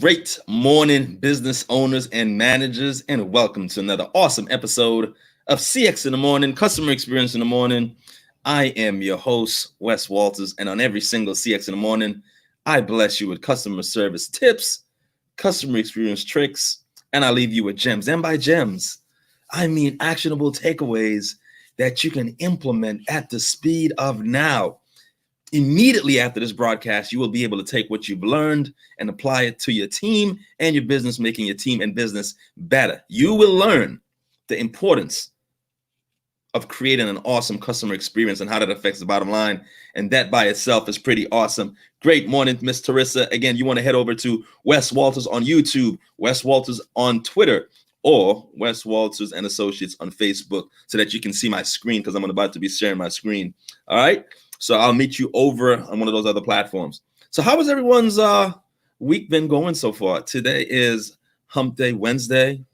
Great morning, business owners and managers, and welcome to another awesome episode of CX in the Morning, Customer Experience in the Morning. I am your host, Wess Walters, and on every single CX in the Morning, I bless you with customer service tips, customer experience tricks, and I leave you with gems. And by gems, I mean actionable takeaways that you can implement at the speed of now. Immediately after this broadcast, you will be able to take what you've learned and apply it to your team and your business, making your team and business better. You will learn the importance of creating an awesome customer experience and how that affects the bottom line. And that by itself is pretty awesome. Great morning, Miss Teresa. Again, you want to head over to Wess Walters on YouTube, Wess Walters on Twitter, or Wess Walters and Associates on Facebook so that you can see my screen because I'm about to be sharing my screen. All right. So I'll meet you over on one of those other platforms. So how has everyone's week been going so far? Today is Hump Day Wednesday,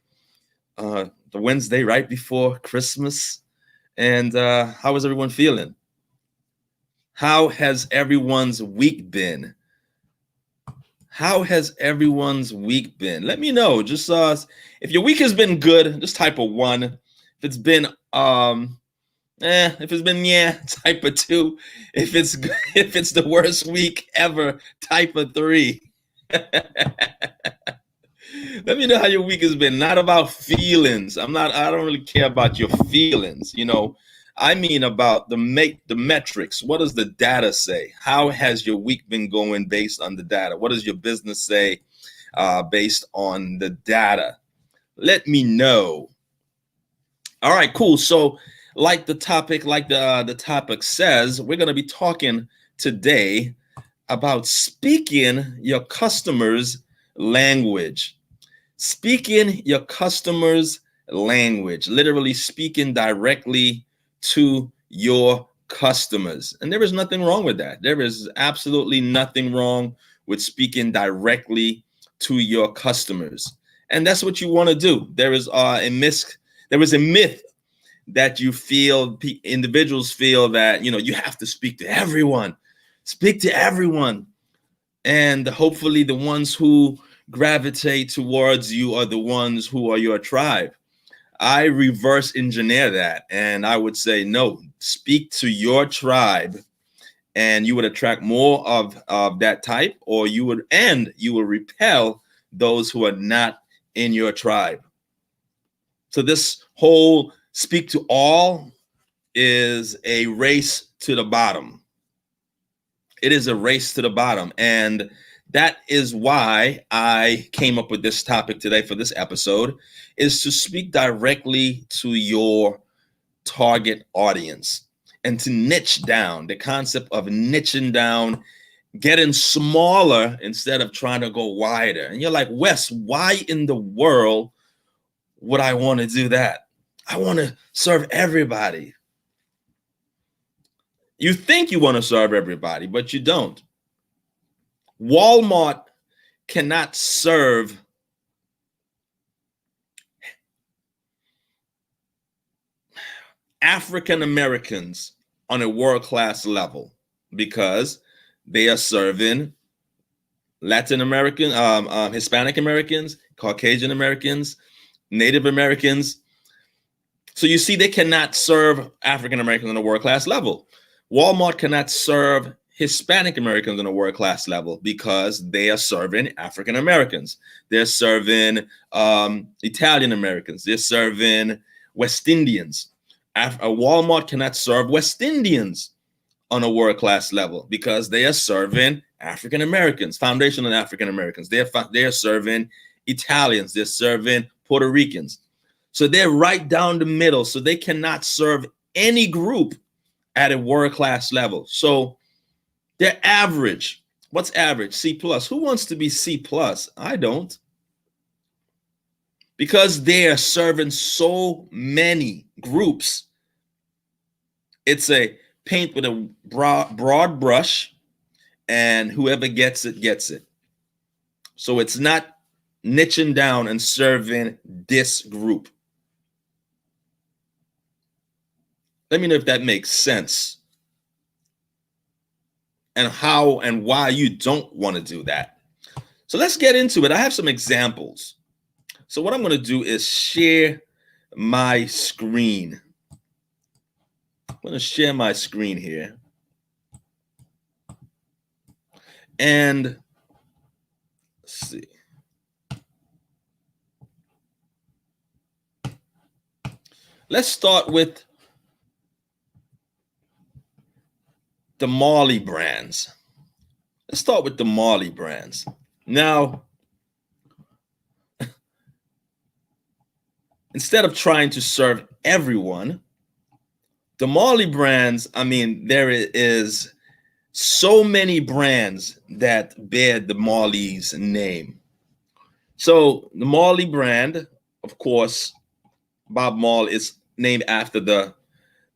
the Wednesday right before Christmas. And how is everyone feeling? How has everyone's week been? How has everyone's week been? Let me know. Just if your week has been good, just type a 1. If it's been type a 2. If it's the worst week ever, type a 3. Let me know how your week has been. Not about feelings. I don't really care about your feelings. I mean about the metrics. What does the data say? How has your week been going based on the data? What does your business say based on the data? Let me know. All right, cool. So like the topic says, we're going to be talking today about speaking your customers' language. Speaking your customers' language, literally speaking directly to your customers. And there is nothing wrong with that. There is absolutely nothing wrong with speaking directly to your customers. And that's what you want to do. There is a myth that individuals feel that, you have to speak to everyone. Speak to everyone. And hopefully the ones who gravitate towards you are the ones who are your tribe. I reverse engineer that. And I would say, no, speak to your tribe and you would attract more of that type, or you will repel those who are not in your tribe. So this whole speak to all is a race to the bottom. It is a race to the bottom. And that is why I came up with this topic today for this episode, is to speak directly to your target audience and to niche down. The concept of niching down, getting smaller instead of trying to go wider. And you're like, Wes, why in the world would I want to do that? I want to serve everybody. You think you want to serve everybody, but you don't. Walmart cannot serve African Americans on a world-class level because they are serving Latin American, Hispanic Americans, Caucasian Americans, Native Americans. So you see, they cannot serve African Americans on a world-class level. Walmart cannot serve Hispanic Americans on a world-class level because they are serving African Americans. They're serving Italian Americans. They're serving West Indians. Walmart cannot serve West Indians on a world-class level because they are serving African Americans, foundational African Americans. They are serving Italians. They're serving Puerto Ricans. So they're right down the middle. So they cannot serve any group at a world-class level. So they're average. What's average? C+. Who wants to be C+? I don't. Because they are serving so many groups. It's a paint with a broad brush, and whoever gets it, gets it. So it's not niching down and serving this group. Let me know if that makes sense. And how and why you don't want to do that. So let's get into it. I have some examples. So what I'm going to do is share my screen. I'm going to share my screen here. And let's see. Let's start with the Marley brands. Let's start with the Marley brands. Now, instead of trying to serve everyone, the Marley brands, I mean, there is so many brands that bear the Marley's name. So the Marley brand, of course, Bob Marley is named after the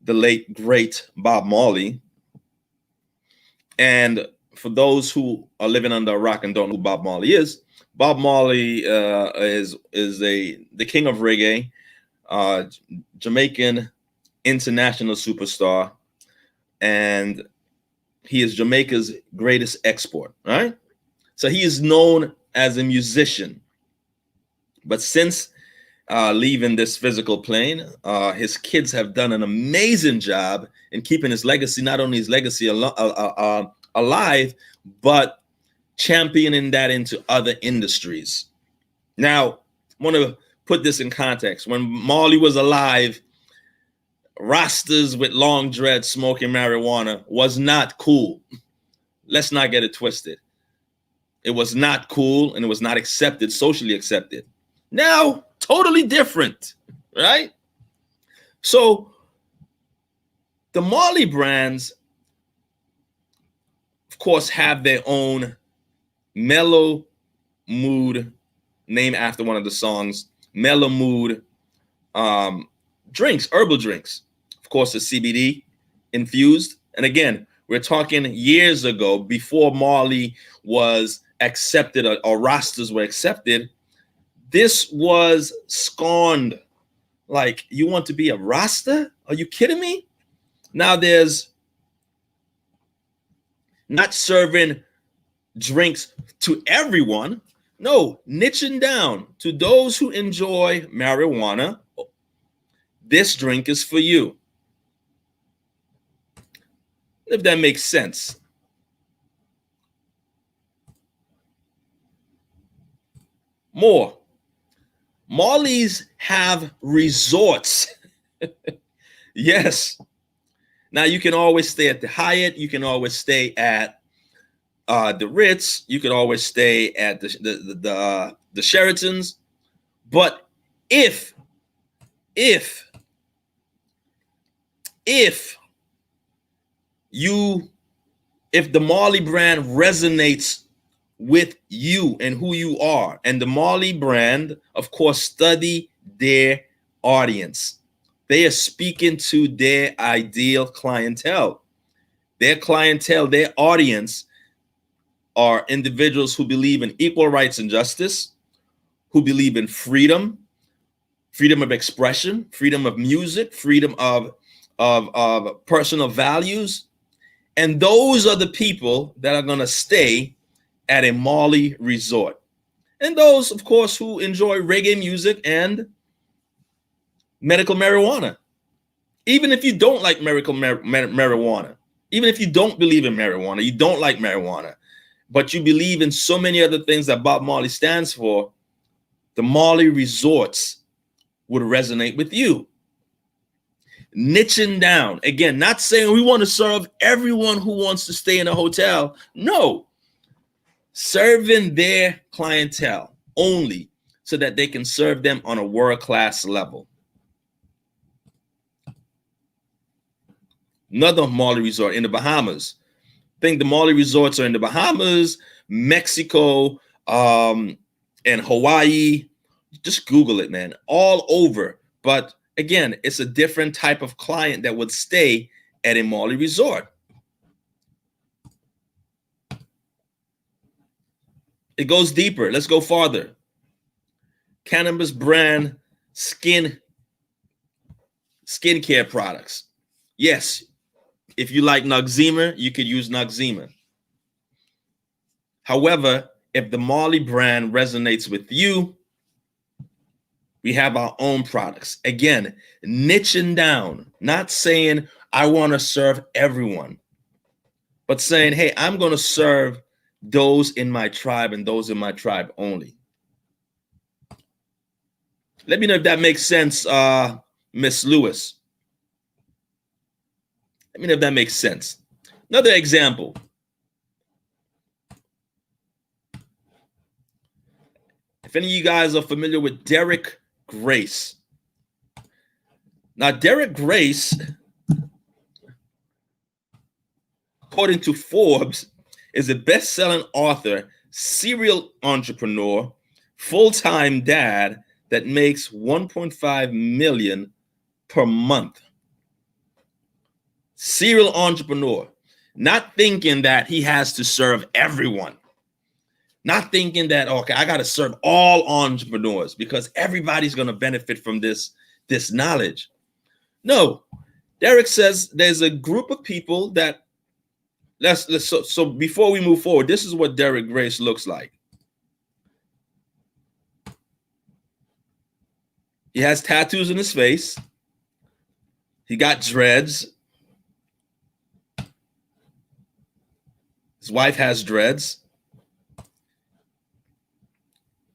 late great Bob Marley. And for those who are living under a rock and don't know who Bob Marley is, Bob Marley is the king of reggae, Jamaican international superstar, and he is Jamaica's greatest export. Right, so he is known as a musician, but since leaving this physical plane, his kids have done an amazing job in keeping his legacy, not only his legacy alive, but championing that into other industries. Now, I want to put this in context. When Marley was alive, Rastas with long dreads smoking marijuana was not cool. Let's not get it twisted. It was not cool, and it was not accepted, socially accepted. Now, totally different, right? So the Marley brands, of course, have their own mellow mood, named after one of the songs, mellow mood drinks, herbal drinks. Of course, the CBD infused. And again, we're talking years ago, before Marley was accepted or Rastas were accepted. This was scorned. Like, you want to be a Rasta? Are you kidding me? Now there's not serving drinks to everyone. No, niching down to those who enjoy marijuana. This drink is for you. If that makes sense. More. Marleys have resorts. Yes. Now you can always stay at the Hyatt. You can always stay at the Ritz. You can always stay at the Sheratons. But if the Marley brand resonates with you and who you are, and the Marley brand, of course, study their audience. They are speaking to their ideal clientele. Their clientele, their audience, are individuals who believe in equal rights and justice, who believe in freedom, freedom of expression, freedom of music, freedom of personal values. And those are the people that are going to stay at a Marley resort. And those, of course, who enjoy reggae music and medical marijuana. Even if you don't like medical marijuana, even if you don't believe in marijuana, you don't like marijuana, but you believe in so many other things that Bob Marley stands for, the Marley resorts would resonate with you. Niching down. Again, not saying we want to serve everyone who wants to stay in a hotel. No. Serving their clientele only so that they can serve them on a world-class level. Another Marley resort in the Bahamas. I think the Marley resorts are in the Bahamas, Mexico, and Hawaii. Just Google it, man. All over. But again, it's a different type of client that would stay at a Marley resort. It goes deeper. Let's go farther. Cannabis brand skincare products. Yes, if you like Noxzema, you could use Noxzema. However, If the Marley brand resonates with you, we have our own products. Again, niching down, not saying I want to serve everyone, but saying, hey, I'm going to serve those in my tribe and those in my tribe only. Let me know if that makes sense, Miss Lewis. Let me know if that makes sense. Another example. If any of you guys are familiar with Derek Grace. Now, Derek Grace, according to Forbes, is a best-selling author, serial entrepreneur, full-time dad that makes $1.5 million per month. Serial entrepreneur, not thinking that he has to serve everyone. Not thinking that, okay, I got to serve all entrepreneurs because everybody's going to benefit from this knowledge. No, Derek says there's a group of people that so before we move forward, this is what Derek Grace looks like. He has tattoos in his face. He got dreads. His wife has dreads.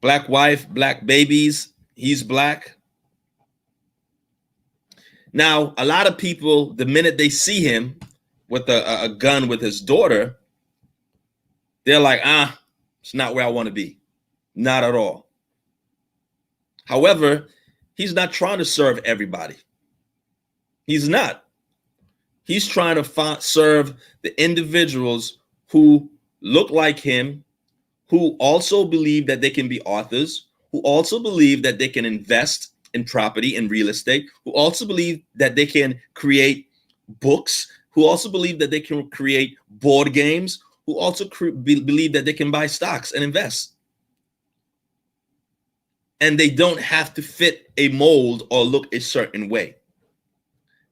Black wife, black babies. He's black. Now, a lot of people, the minute they see him with a gun with his daughter, they're like, it's not where I want to be. Not at all. However, he's not trying to serve everybody. He's not. He's trying to serve the individuals who look like him, who also believe that they can be authors, who also believe that they can invest in property and real estate, who also believe that they can create books, who also believe that they can create board games, who also believe that they can buy stocks and invest. And they don't have to fit a mold or look a certain way.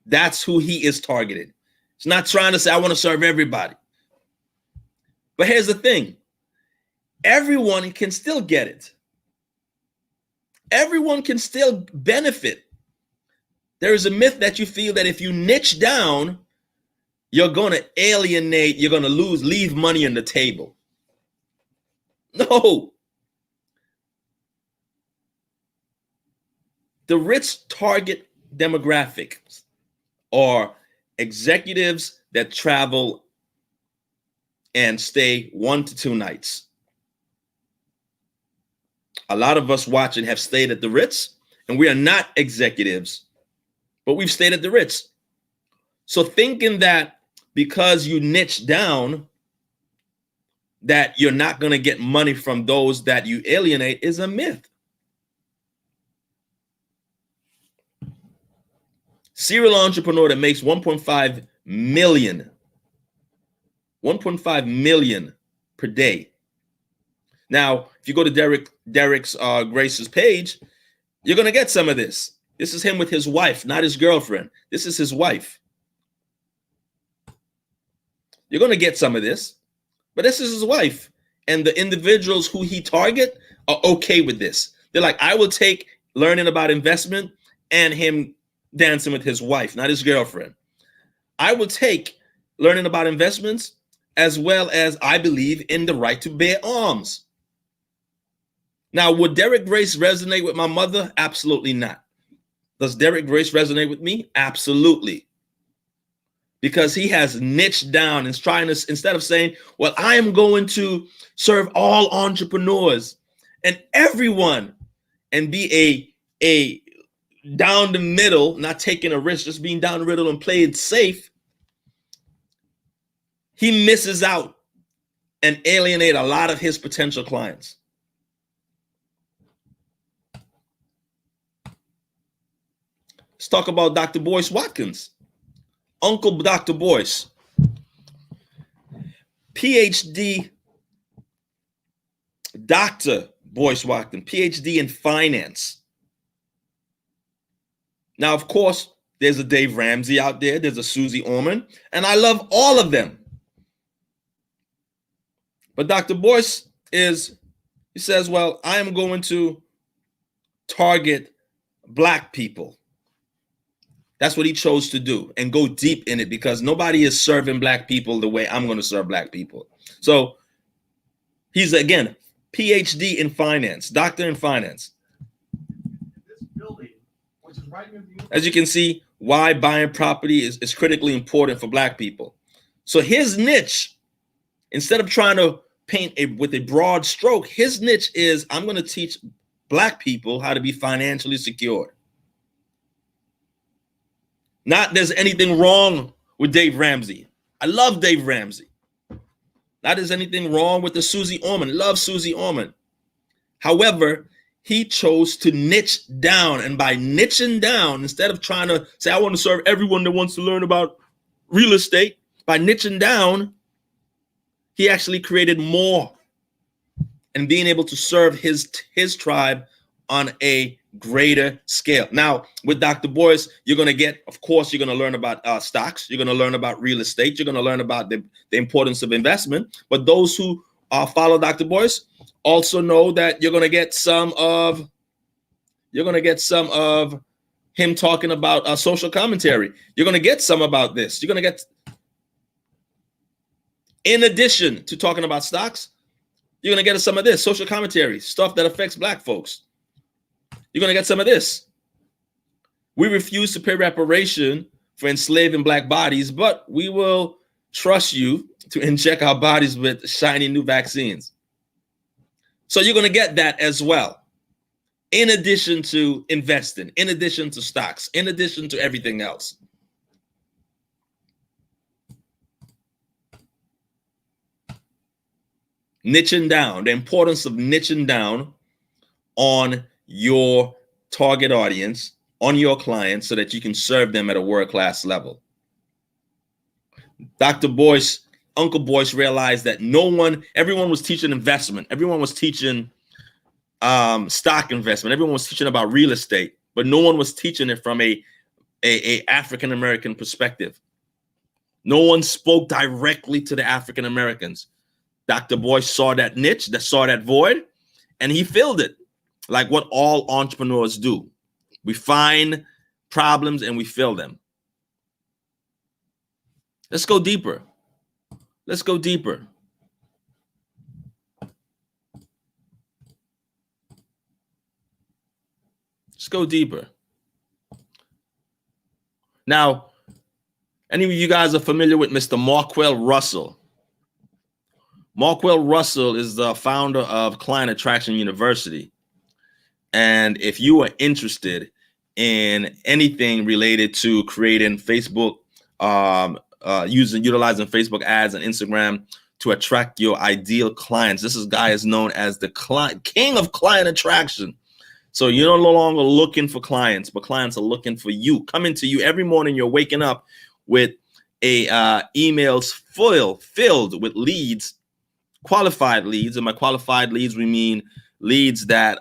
That's who he is targeting. He's not trying to say, I want to serve everybody. But here's the thing. Everyone can still get it. Everyone can still benefit. There is a myth that you feel that if you niche down, you're going to alienate, you're going to leave money on the table. No. The rich target demographics are executives that travel and stay 1 to 2 nights. A lot of us watching have stayed at the Ritz, and we are not executives, but we've stayed at the Ritz. So thinking that because you niche down, that you're not going to get money from those that you alienate is a myth. Serial entrepreneur that makes 1.5 million per day. Now, if you go to Derek's Grace's page, you're going to get some of this. This is him with his wife, not his girlfriend. This is his wife. You're going to get some of this, but this is his wife. And the individuals who he target are okay with this. They're like, I will take learning about investment and him dancing with his wife, not his girlfriend. I will take learning about investments as well as I believe in the right to bear arms. Now, would Derek Grace resonate with my mother? Absolutely not. Does Derek Grace resonate with me? Absolutely. Because he has niched down and trying to, instead of saying, well, I am going to serve all entrepreneurs and everyone and be a down the middle, not taking a risk, just being down the middle and playing safe, he misses out and alienate a lot of his potential clients. Let's talk about Dr. Boyce Watkins. Uncle Dr. Boyce. PhD, Dr. Boyce Watkins, PhD in finance. Now, of course, there's a Dave Ramsey out there. There's a Susie Orman, and I love all of them. But Dr. Boyce is he says, well, I am going to target Black people. That's what he chose to do, and go deep in it, because nobody is serving Black people the way I'm going to serve Black people. So he's, again, PhD in finance, doctor in finance. This building, which is right near the... As you can see, why buying property is critically important for Black people. So his niche, instead of trying to paint with a broad stroke, his niche is, I'm going to teach Black people how to be financially secure. Not there's anything wrong with Dave Ramsey. I love Dave Ramsey. Not there's anything wrong with the Susie Orman. Love Susie Orman. However, he chose to niche down, and by niching down, instead of trying to say, I want to serve everyone that wants to learn about real estate, by niching down, he actually created more and being able to serve his tribe on a greater scale. Now, with Dr. Boyce, you're going to get, of course, you're going to learn about stocks. You're going to learn about real estate. You're going to learn about the importance of investment. But those who follow Dr. Boyce also know that you're going to get some of him talking about social commentary. You're going to get some about this. You're going to get, in addition to talking about stocks, you're going to get some of this social commentary, stuff that affects Black folks. You're going to get some of this. We refuse to pay reparation for enslaving Black bodies, but we will trust you to inject our bodies with shiny new vaccines. So you're going to get that as well, in addition to investing, in addition to stocks, in addition to everything else. Niching down, the importance of niching down on your target audience, on your clients, so that you can serve them at a world-class level. Dr. Boyce, Uncle Boyce, realized that everyone was teaching investment. Everyone was teaching stock investment. Everyone was teaching about real estate, but no one was teaching it from a African-American perspective. No one spoke directly to the African Americans. Dr. Boyce saw that niche, saw that void, and he filled it, like what all entrepreneurs do. We find problems and we fill them. Let's go deeper. Let's go deeper. Let's go deeper. Now, any of you guys are familiar with Mr. Marquell Russell? Marquell Russell is the founder of Client Attraction University. And if you are interested in anything related to creating Facebook, utilizing Facebook ads and Instagram to attract your ideal clients, this guy is known as the king of client attraction. So you're no longer looking for clients, but clients are looking for you, coming to you every morning. You're waking up with emails filled with leads, qualified leads. And by qualified leads, we mean leads that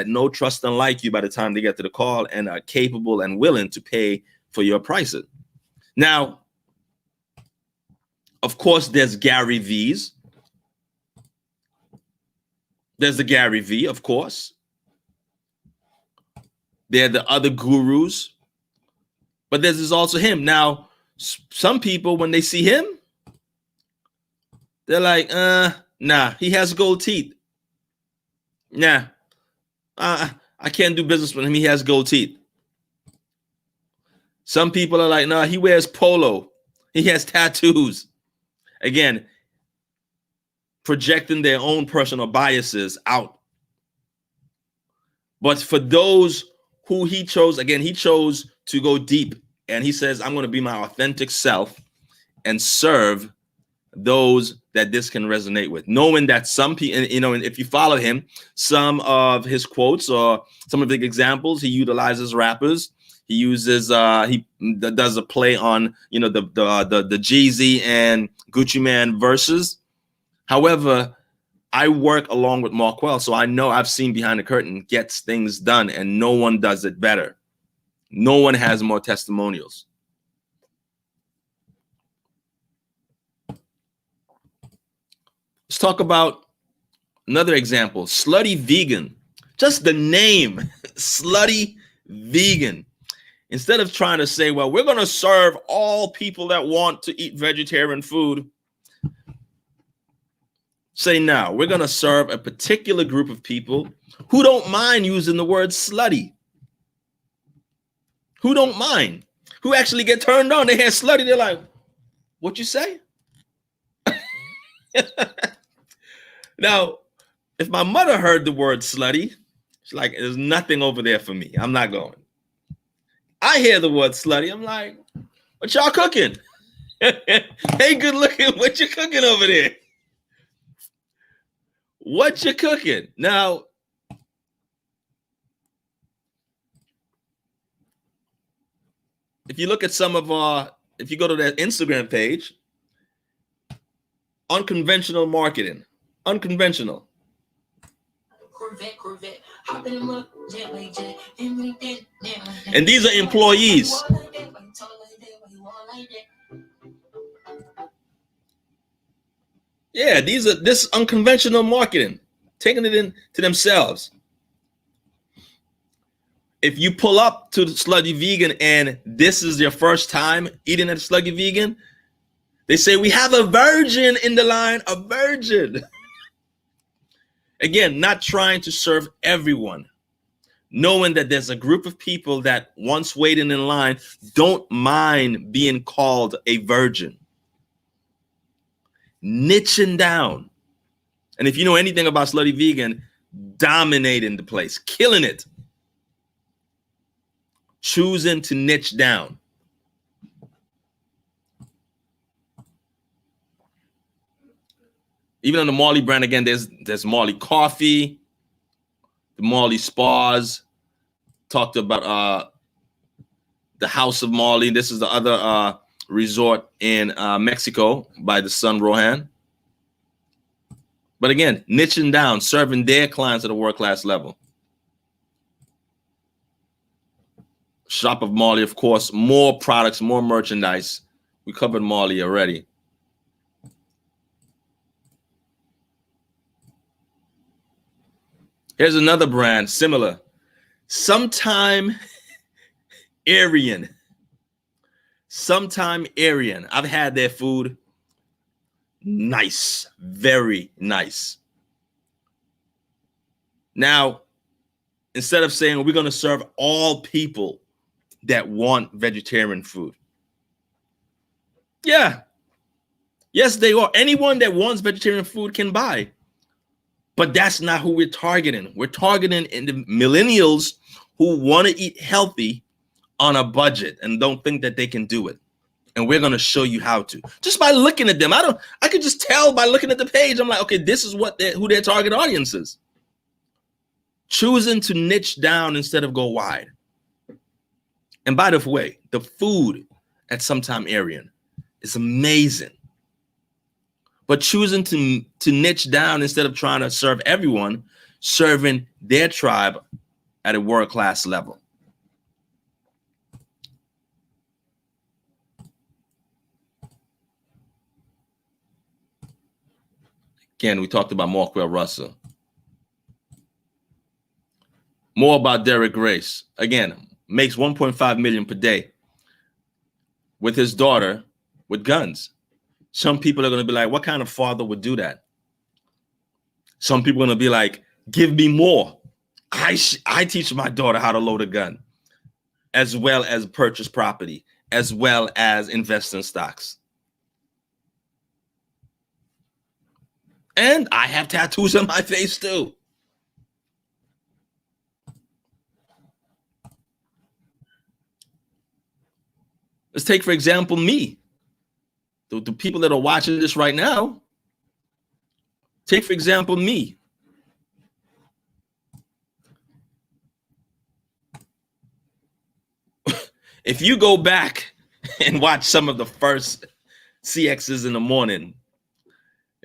know, trust, and like you by the time they get to the call, and are capable and willing to pay for your prices. Now, of course, there's Gary V's. There's the Gary V, of course. There are the other gurus, but there's also him. Now, some people, when they see him, they're like, nah, he has gold teeth. Nah, I can't do business with him. He has gold teeth. Some people are like, nah, he wears polo. He has tattoos. Again, projecting their own personal biases out. But for those who he chose, again, he chose to go deep. And he says, I'm going to be my authentic self and serve those that this can resonate with, knowing that some people, and if you follow him, some of his quotes or some of the examples, he utilizes rappers. He uses he does a play on the Jeezy and Gucci Man verses. However, I work along with Marquell, so I know, I've seen behind the curtain, gets things done, and no one does it better. No one has more testimonials. Let's talk about Another example, slutty vegan. Just the name, slutty vegan. Instead of trying to say, well, we're going to serve all people that want to eat vegetarian food, say now, we're going to serve a particular group of people who don't mind using the word slutty. Who don't mind. Who actually get turned on. They hear slutty. They're like, what you say? Now, if my mother heard the word slutty, she's like, there's nothing over there for me. I'm not going. I hear the word slutty. I'm like, what y'all cooking? Hey, good looking. What you cooking over there? What you cooking? Now, if you look at some of if you go to that Instagram page, unconventional marketing, unconventional. And these are employees. Yeah, this unconventional marketing, taking it into themselves. If you pull up to the Slutty Vegan and this is your first time eating at Slutty Vegan, they say, we have a virgin in the line, a virgin. Again, not trying to serve everyone, knowing that there's a group of people that once waiting in line don't mind being called a virgin. Niching down. And if you know anything about Slutty Vegan, dominating the place, killing it. Choosing to niche down. Even on the Marley brand, again, there's Marley Coffee, the Marley Spas. Talked about the House of Marley. This is the other resort in Mexico by the son Rohan. But again, niching down, serving their clients at a world-class level. Shop of Marley, of course, more products, more merchandise. We covered Marley already. Here's another brand, similar. Sometime Aryan. Sometime Aryan. I've had their food. Nice. Very nice. Now, instead of saying we're going to serve all people that want vegetarian food. Yeah. Yes, they are. Anyone that wants vegetarian food can buy. But that's not who we're targeting. We're targeting the millennials who want to eat healthy on a budget and don't think that they can do it. And we're going to show you how to. Just by looking at them. I could just tell by looking at the page. I'm like, okay, this is who their target audience is. Choosing to niche down instead of go wide. And by the way, the food at Sometime Aryan is amazing. But choosing to niche down instead of trying to serve everyone, serving their tribe at a world-class level. Again, we talked about Markwell Russell. More about Derek Grace. Again, makes $1.5 million per day with his daughter with guns. Some people are going to be like, what kind of father would do that? Some people are going to be like, give me more. I teach my daughter how to load a gun, as well as purchase property, as well as invest in stocks. And I have tattoos on my face too. Let's take, for example, me. The people that are watching this right now, take, for example, me. If you go back and watch some of the first CXs in the morning,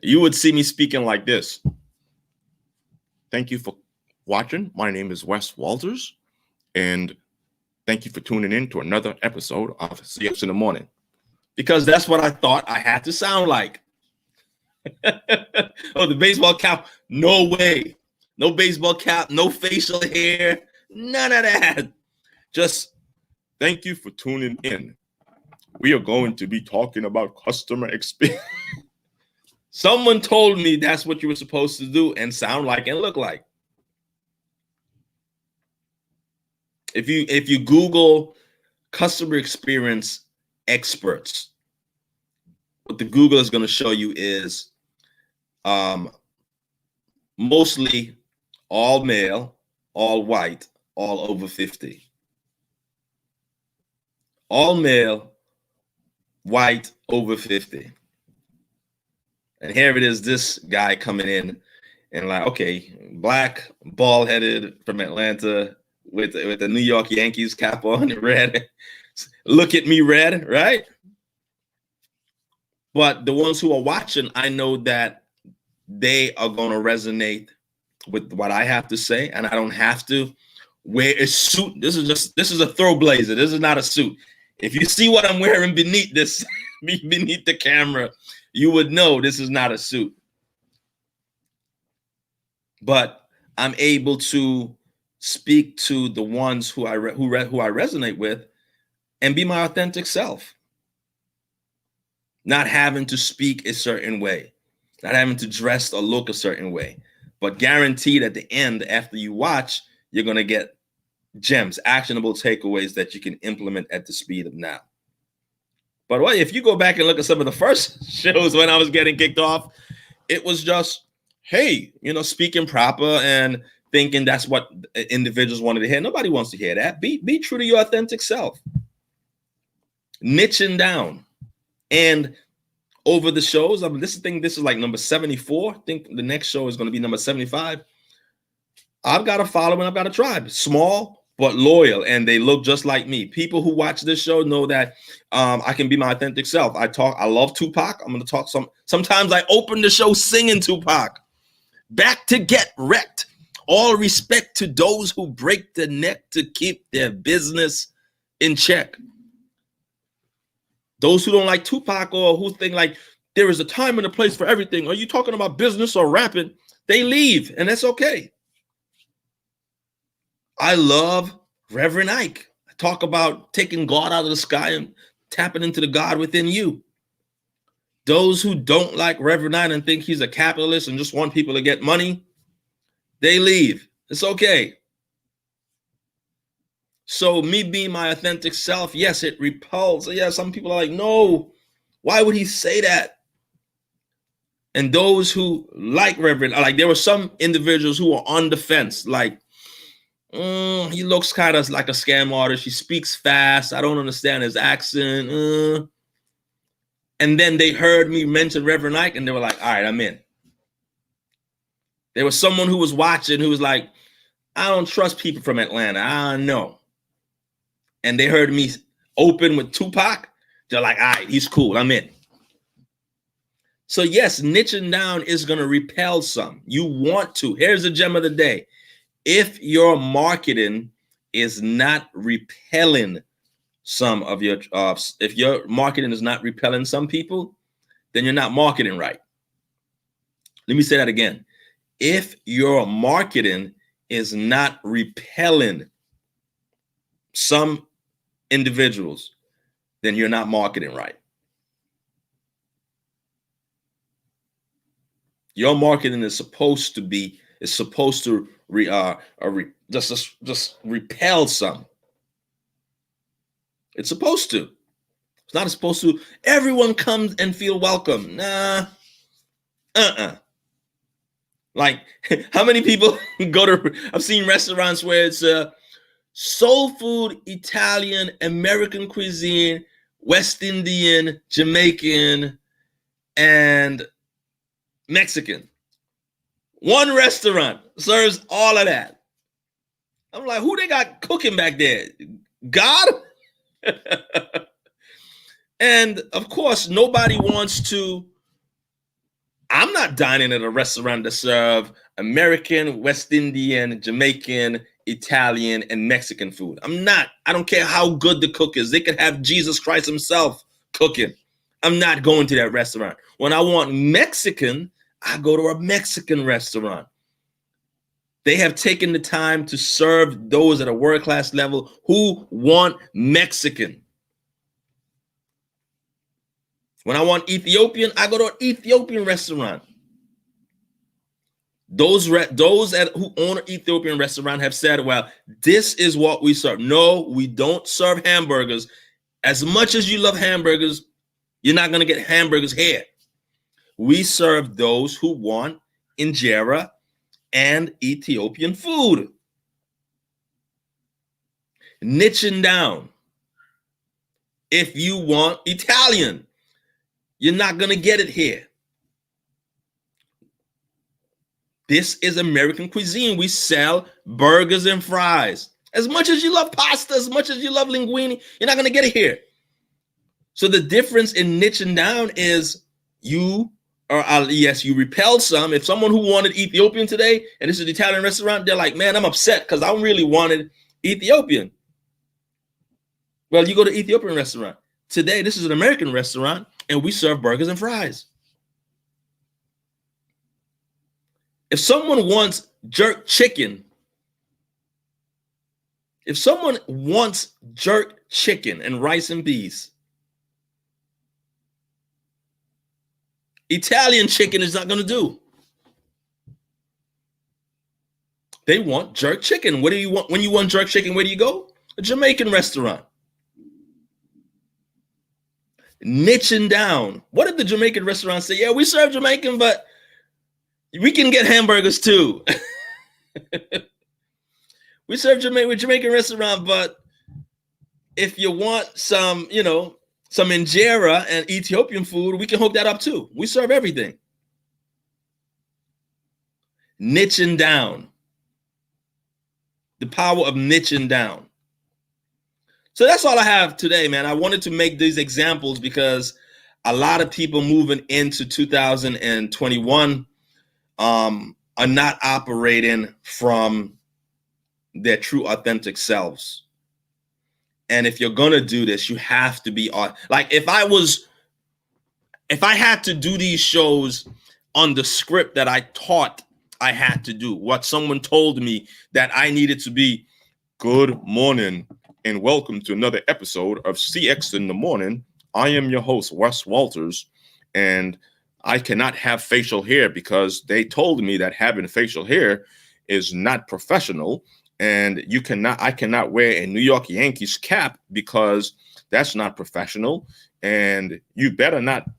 you would see me speaking like this. Thank you for watching. My name is Wess Walters, and thank you for tuning in to another episode of CX in the Morning. Because that's what I thought I had to sound like. Oh, the baseball cap. No way. No baseball cap, no facial hair, none of that. Just thank you for tuning in. We are going to be talking about customer experience. Someone told me that's what you were supposed to do and sound like and look like. If you Google customer experience experts, what the Google is going to show you is mostly all male, all white, all over 50. All male, white, over 50. And here it is, this guy coming in and like, okay, black, bald-headed from Atlanta with the New York Yankees cap on, red. Look at me, red, right? But the ones who are watching, I know that they are going to resonate with what I have to say, and I don't have to wear a suit. This is a throw blazer. This is not a suit. If you see what I'm wearing beneath this, beneath the camera, you would know this is not a suit. But I'm able to speak to the ones who I resonate with and be my authentic self. Not having to speak a certain way, not having to dress or look a certain way, but guaranteed at the end, after you watch, you're going to get gems, actionable takeaways that you can implement at the speed of now. But well, if you go back and look at some of the first shows when I was getting kicked off, it was just, hey, speaking proper and thinking that's what individuals wanted to hear. Nobody wants to hear that. Be true to your authentic self. Niching down. And over the shows, this is like number 74. I think the next show is going to be number 75. I've got a following, I've got a tribe. Small, but loyal, and they look just like me. People who watch this show know that I can be my authentic self. I love Tupac. I'm going to talk sometimes I open the show singing Tupac. Back to get wrecked. All respect to those who break the neck to keep their business in check. Those who don't like Tupac or who think like there is a time and a place for everything. Are you talking about business or rapping? They leave, and that's okay. I love Reverend Ike. I talk about taking God out of the sky and tapping into the God within you. Those who don't like Reverend Ike and think he's a capitalist and just want people to get money, they leave. It's okay. So me being my authentic self, yes, it repels. Yeah, some people are like, no, why would he say that? And those who like Reverend, like there were some individuals who were on the fence, like, he looks kind of like a scam artist. He speaks fast. I don't understand his accent. And then they heard me mention Reverend Ike and they were like, all right, I'm in. There was someone who was watching who was like, I don't trust people from Atlanta. I don't know. And they heard me open with Tupac. They're like, all right, he's cool. I'm in. So yes, niching down is going to repel some. You want to. Here's the gem of the day. If your marketing is not repelling some of your, if your marketing is not repelling some people, then you're not marketing right. Let me say that again. If your marketing is not repelling some individuals, then you're not marketing right. Your marketing is supposed to just repel some. It's supposed to. It's not supposed to. Everyone comes and feel welcome. Nah. Like, how many people go to? I've seen restaurants where it's soul food, Italian, American cuisine, West Indian, Jamaican, and Mexican. One restaurant serves all of that. I'm like, who they got cooking back there? God? And of course, nobody wants to. I'm not dining at a restaurant that serve American, West Indian, Jamaican, Italian, and Mexican food. I'm not. I don't care how good the cook is. They could have Jesus Christ himself cooking. I'm not going to that restaurant. When I want Mexican, I go to a Mexican restaurant. They have taken the time to serve those at a world-class level who want Mexican. When I want Ethiopian, I go to an Ethiopian restaurant. Those who own an Ethiopian restaurant have said, well, this is what we serve. No, we don't serve hamburgers. As much as you love hamburgers, you're not going to get hamburgers here. We serve those who want injera and Ethiopian food. Niching down. If you want Italian, you're not going to get it here. This is American cuisine. We sell burgers and fries. As much as you love pasta, as much as you love linguine, you're not going to get it here. So the difference in niching down is you repel some. If someone who wanted Ethiopian today, and this is an Italian restaurant, they're like, man, I'm upset because I really wanted Ethiopian. Well, you go to Ethiopian restaurant. Today, this is an American restaurant, and we serve burgers and fries. If someone wants jerk chicken, and rice and peas, Italian chicken is not going to do. They want jerk chicken. What do you want? When you want jerk chicken, where do you go? A Jamaican restaurant. Niching down. What did the Jamaican restaurant say? Yeah, we serve Jamaican, but we can get hamburgers too. We serve Jamaican restaurant, but if you want some injera and Ethiopian food, we can hook that up too. We serve everything. Niching down. The power of niching down. So that's all I have today, man. I wanted to make these examples because a lot of people moving into 2021 are not operating from their true authentic selves. And if you're going to do this, you have to be like, if I had to do these shows on the script that I taught I had to do, what someone told me that I needed to be, good morning and welcome to another episode of CX in the Morning. I am your host, Wess Walters, and I cannot have facial hair because they told me that having facial hair is not professional. And I cannot wear a New York Yankees cap because that's not professional. And you better not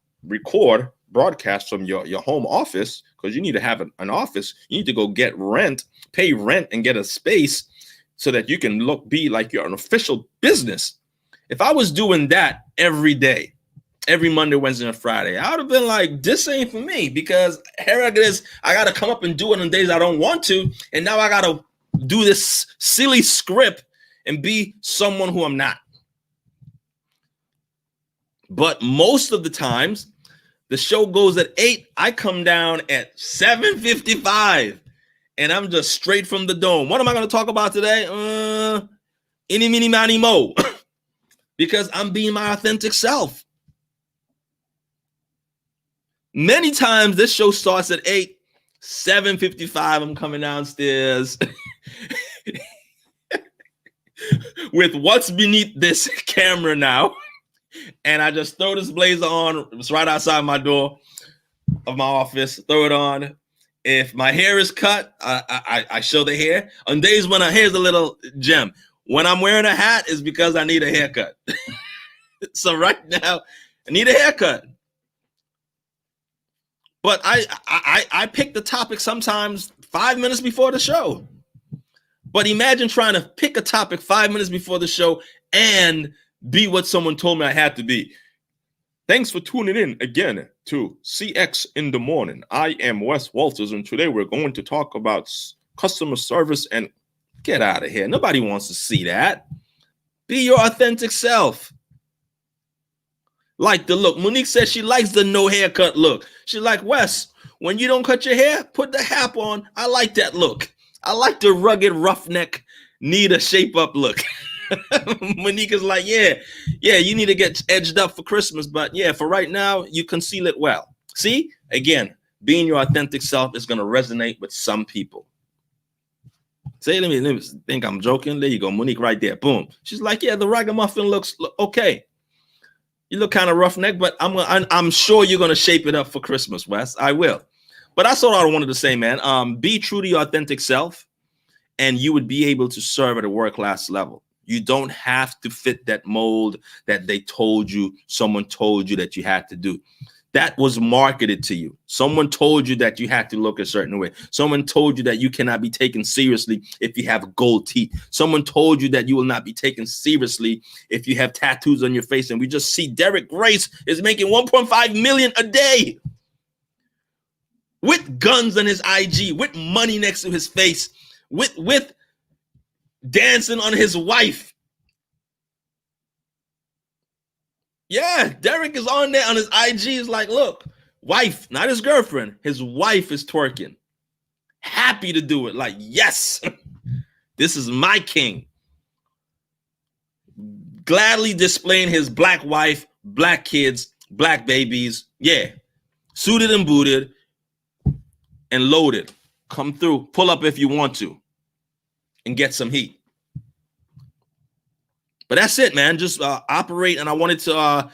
broadcast from your home office because you need to have an office. You need to go pay rent and get a space so that you can be like you're an official business. If I was doing that every day, every Monday, Wednesday, and Friday, I would have been like, this ain't for me because here it is. I got to come up and do it on days I don't want to. And now I got to do this silly script and be someone who I'm not. But most of the times, the show goes at 8. I come down at 7:55. And I'm just straight from the dome. What am I going to talk about today? Any, mini, miny, mo. Because I'm being my authentic self. Many times this show starts at 8, 7:55. I'm coming downstairs with what's beneath this camera now. And I just throw this blazer on. It's right outside my door of my office. Throw it on. If my hair is cut, I show the hair. On days when here's a little gem. When I'm wearing a hat, is because I need a haircut. So right now, I need a haircut. But I pick the topic sometimes 5 minutes before the show. But imagine trying to pick a topic 5 minutes before the show and be what someone told me I had to be. Thanks for tuning in again to CX in the Morning. I am Wess Walters, and today we're going to talk about customer service. And get out of here. Nobody wants to see that. Be your authentic self. Like the look. Monique says she likes the no haircut look. She's like, Wes, when you don't cut your hair, put the hat on. I like that look. I like the rugged roughneck, need a shape up look. Monique is like, yeah, you need to get edged up for Christmas, but yeah, for right now, you conceal it well. See, again, being your authentic self is going to resonate with some people. Say, let me think I'm joking. There you go, Monique, right there. Boom. She's like, yeah, the ragamuffin looks okay. You look kind of roughneck, but I'm sure you're gonna shape it up for Christmas, Wes. I will. But that's all I wanted to say, man. Be true to your authentic self, and you would be able to serve at a world-class level. You don't have to fit that mold that someone told you that you had to do. That was marketed to you. Someone told you that you had to look a certain way. Someone told you that you cannot be taken seriously if you have gold teeth. Someone told you that you will not be taken seriously if you have tattoos on your face. And we just see Derek Grace is making 1.5 million a day with guns on his IG, with money next to his face, with dancing on his wife. Yeah, Derek is on there on his IG. Is like, look, wife, not his girlfriend. His wife is twerking. Happy to do it. Like, yes, this is my king. Gladly displaying his black wife, black kids, black babies. Yeah, suited and booted and loaded. Come through. Pull up if you want to and get some heat. But that's it, man. Just operate. And I wanted to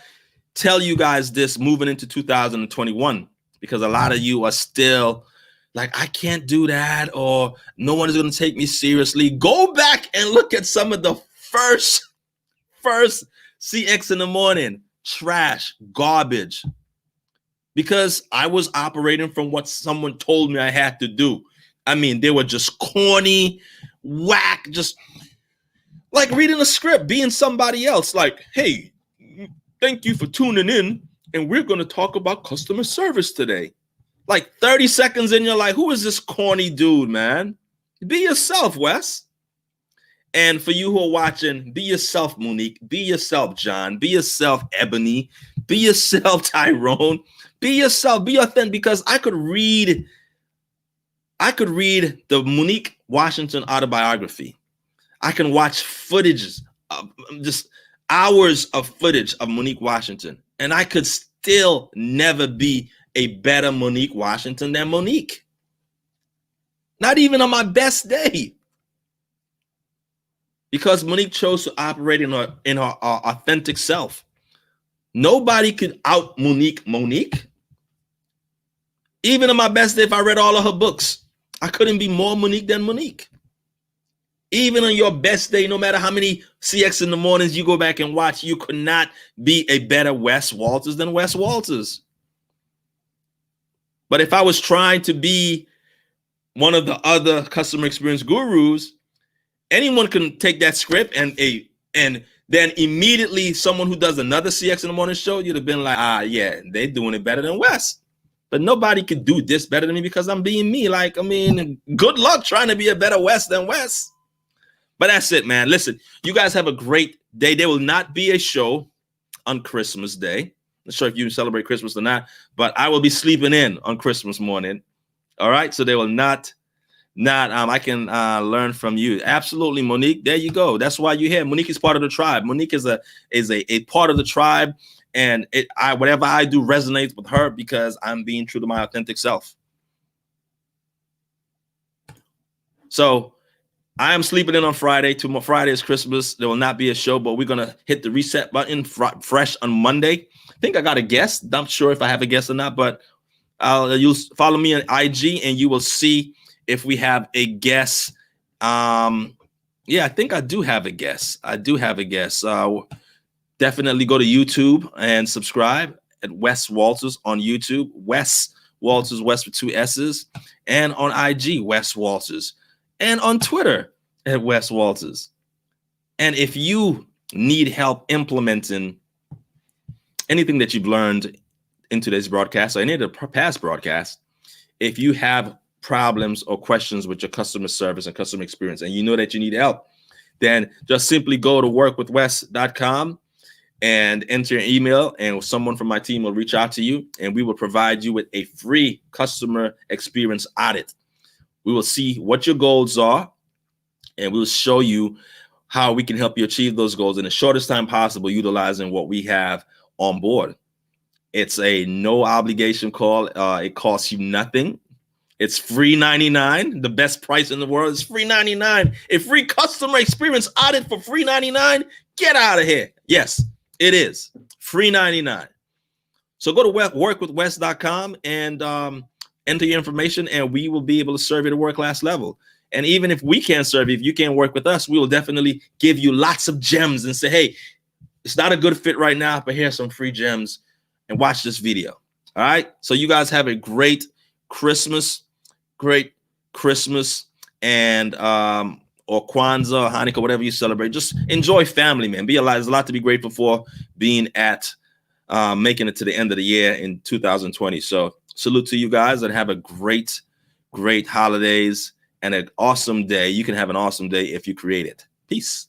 tell you guys this moving into 2021, because a lot of you are still like, I can't do that, or no one is going to take me seriously. Go back and look at some of the first CX in the morning. Trash, garbage. Because I was operating from what someone told me I had to do. I mean, they were just corny, whack, just like reading a script, being somebody else. Like, hey, thank you for tuning in, and we're going to talk about customer service today. Like 30 seconds in, you're like, who is this corny dude, man? Be yourself, Wes. And for you who are watching, be yourself, Monique. Be yourself, John. Be yourself, Ebony. Be yourself, Tyrone. Be yourself. Be authentic, because I could read the Monique Washington autobiography. I can watch footages, just hours of footage of Monique Washington, and I could still never be a better Monique Washington than Monique. Not even on my best day. Because Monique chose to operate in her authentic self. Nobody could out Monique. Even on my best day, if I read all of her books, I couldn't be more Monique than Monique. Even on your best day, no matter how many CX in the mornings you go back and watch, you could not be a better Wess Walters than Wess Walters. But if I was trying to be one of the other customer experience gurus, anyone can take that script and then immediately someone who does another CX in the morning show, you'd have been like, yeah, they're doing it better than Wes. But nobody could do this better than me because I'm being me. Like, I mean, good luck trying to be a better Wes than Wes. But that's it, man. Listen, you guys have a great day. There will not be a show on Christmas Day. Not sure if you celebrate Christmas or not, but I will be sleeping in on Christmas morning. All right. So they will not I can learn from you. Absolutely, Monique. There you go. That's why you're here. Monique is part of the tribe. Monique is a part of the tribe, and whatever I do resonates with her because I'm being true to my authentic self. So I am sleeping in on Friday. Tomorrow, Friday is Christmas. There will not be a show, but we're gonna hit the reset button fresh on Monday. I think I got a guest. I'm not sure if I have a guest or not, but you'll follow me on IG and you will see if we have a guest. Yeah, I think I do have a guest. Definitely go to YouTube and subscribe at Wess Walters on YouTube. Wess Walters, Wess with 2 S's, and on IG, Wess Walters, and on Twitter at Wess Walters. And if you need help implementing anything that you've learned in today's broadcast or any of the past broadcasts, if you have problems or questions with your customer service and customer experience, and you know that you need help, then just simply go to workwithwes.com and enter your email, and someone from my team will reach out to you, and we will provide you with a free customer experience audit. We will see what your goals are, and we'll show you how we can help you achieve those goals in the shortest time possible, utilizing what we have on board. It's a no obligation call. It costs you nothing. It's free 99. The best price in the world is free 99. A free customer experience audit for free 99. Get out of here. Yes, it is free 99. So go to workwithwes.com and enter your information, and we will be able to serve you at a world-class level. And even if we can't serve you, if you can't work with us, we will definitely give you lots of gems and say, hey, it's not a good fit right now, but here's some free gems and watch this video. All right. So you guys have a great Christmas, and or Kwanzaa, or Hanukkah, whatever you celebrate. Just enjoy family, man. There's a lot to be grateful for being at making it to the end of the year in 2020. So salute to you guys and have a great holidays and an awesome day. You can have an awesome day if you create it. Peace.